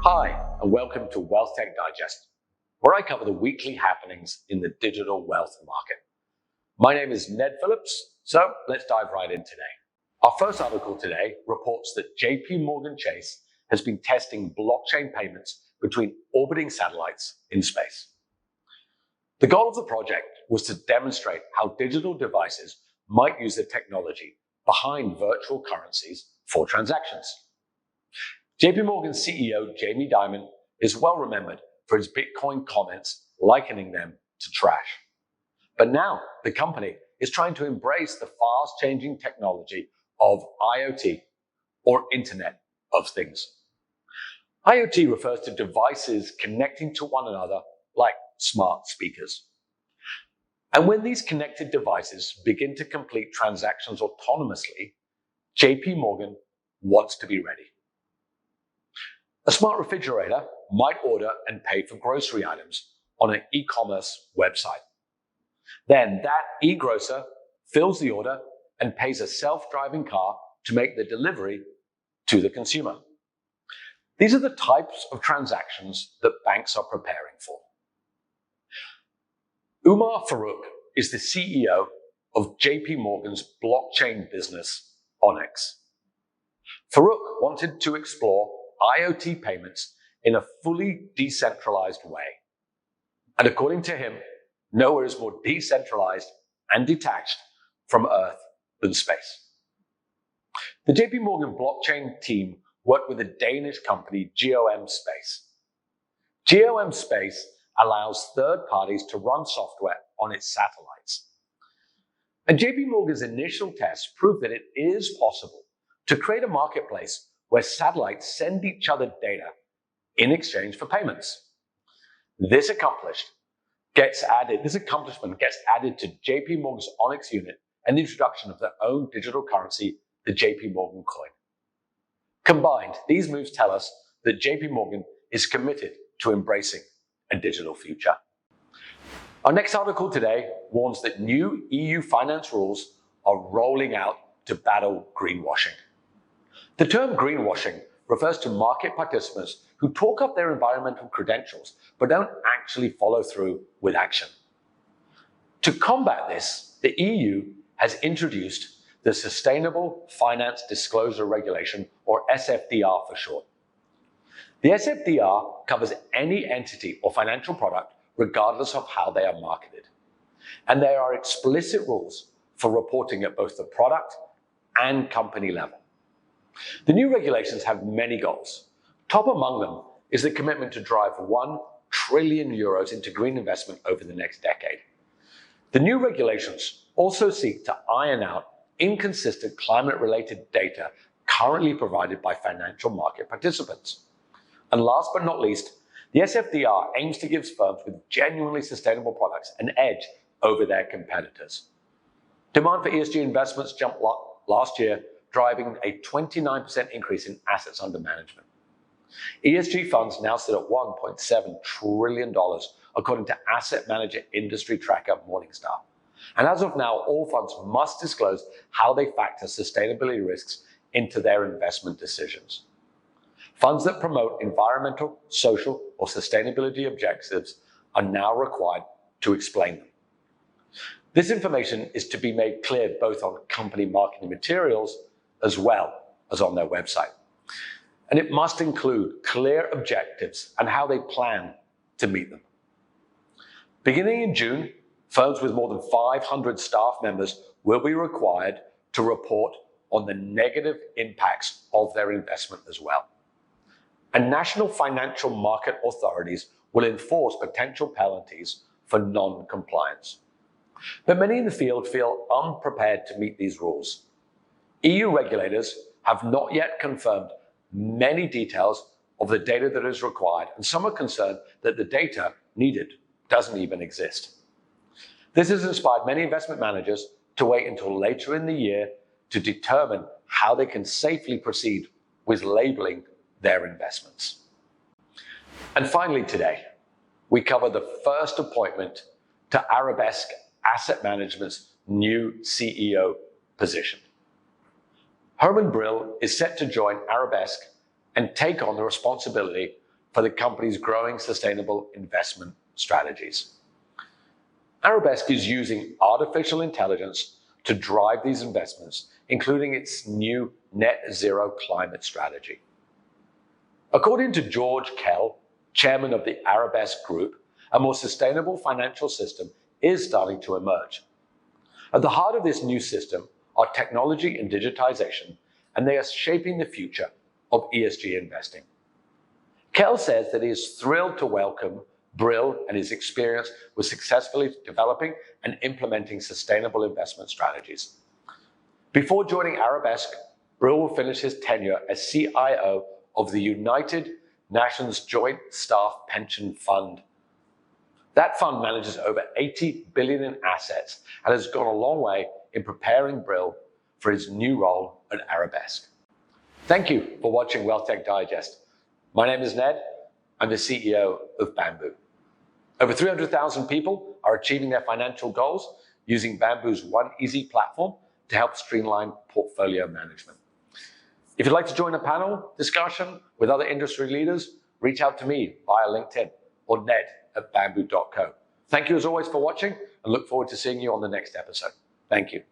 Hi, and welcome to Wealth Tech Digest, where I cover the weekly happenings in the digital wealth market. My name is Ned Phillips, so let's dive right in today. Our first article today reports that JPMorgan Chase has been testing blockchain payments between orbiting satellites in space. The goal of the project was to demonstrate how digital devices might use the technology behind virtual currencies for transactions. JPMorgan CEO Jamie Dimon is well remembered for his Bitcoin comments likening them to trash. But now the company is trying to embrace the fast-changing technology of IoT, or Internet of Things. IoT refers to devices connecting to one another like smart speakers. And when these connected devices begin to complete transactions autonomously, JPMorgan wants to be ready. A smart refrigerator might order and pay for grocery items on an e-commerce website. Then that e-grocer fills the order and pays a self-driving car to make the delivery to the consumer. These are the types of transactions that banks are preparing for. Umar Farouk is the CEO of JPMorgan's blockchain business, Onyx. Farouk wanted to explore IoT payments in a fully decentralized way. And according to him, nowhere is more decentralized and detached from Earth than space. The JPMorgan blockchain team worked with a Danish company, GOM Space. GOM Space allows third parties to run software on its satellites. And JPMorgan's initial tests proved that it is possible to create a marketplace where satellites send each other data in exchange for payments. This accomplishment gets added to JPMorgan's Onyx unit and the introduction of their own digital currency, the JPMorgan coin. Combined, these moves tell us that JPMorgan is committed to embracing a digital future. Our next article today warns that new EU finance rules are rolling out to battle greenwashing. The term greenwashing refers to market participants who talk up their environmental credentials but don't actually follow through with action. To combat this, the EU has introduced the Sustainable Finance Disclosure Regulation, or SFDR for short. The SFDR covers any entity or financial product regardless of how they are marketed. And there are explicit rules for reporting at both the product and company level. The new regulations have many goals. Top among them is the commitment to drive €1 trillion into green investment over the next decade. The new regulations also seek to iron out inconsistent climate-related data currently provided by financial market participants. And last but not least, the SFDR aims to give firms with genuinely sustainable products an edge over their competitors. Demand for ESG investments jumped last year, driving a 29% increase in assets under management. ESG funds now sit at $1.7 trillion, according to asset manager industry tracker Morningstar. And as of now, all funds must disclose how they factor sustainability risks into their investment decisions. Funds that promote environmental, social, or sustainability objectives are now required to explain them. This information is to be made clear both on company marketing materials as well as on their website. And it must include clear objectives and how they plan to meet them. Beginning in June, firms with more than 500 staff members will be required to report on the negative impacts of their investment as well. And national financial market authorities will enforce potential penalties for non-compliance. But many in the field feel unprepared to meet these rules. EU regulators have not yet confirmed many details of the data that is required, and some are concerned that the data needed doesn't even exist. This has inspired many investment managers to wait until later in the year to determine how they can safely proceed with labeling their investments. And finally today, we cover the first appointment to Arabesque Asset Management's new CEO position. Herman Brill is set to join Arabesque and take on the responsibility for the company's growing sustainable investment strategies. Arabesque is using artificial intelligence to drive these investments, including its new net zero climate strategy. According to George Kell, chairman of the Arabesque Group, a more sustainable financial system is starting to emerge. At the heart of this new system are technology and digitization, and they are shaping the future of ESG investing. Kell says that he is thrilled to welcome Brill and his experience with successfully developing and implementing sustainable investment strategies. Before joining Arabesque, Brill will finish his tenure as CIO of the United Nations Joint Staff Pension Fund. That fund manages over 80 billion in assets and has gone a long way in preparing Brill for his new role at Arabesque. Thank you for watching Wealth Tech Digest. My name is Ned. I'm the CEO of Bambu. Over 300,000 people are achieving their financial goals using Bambu's One Easy platform to help streamline portfolio management. If you'd like to join a panel discussion with other industry leaders, reach out to me via LinkedIn or ned@bambu.co. Thank you as always for watching and look forward to seeing you on the next episode. Thank you.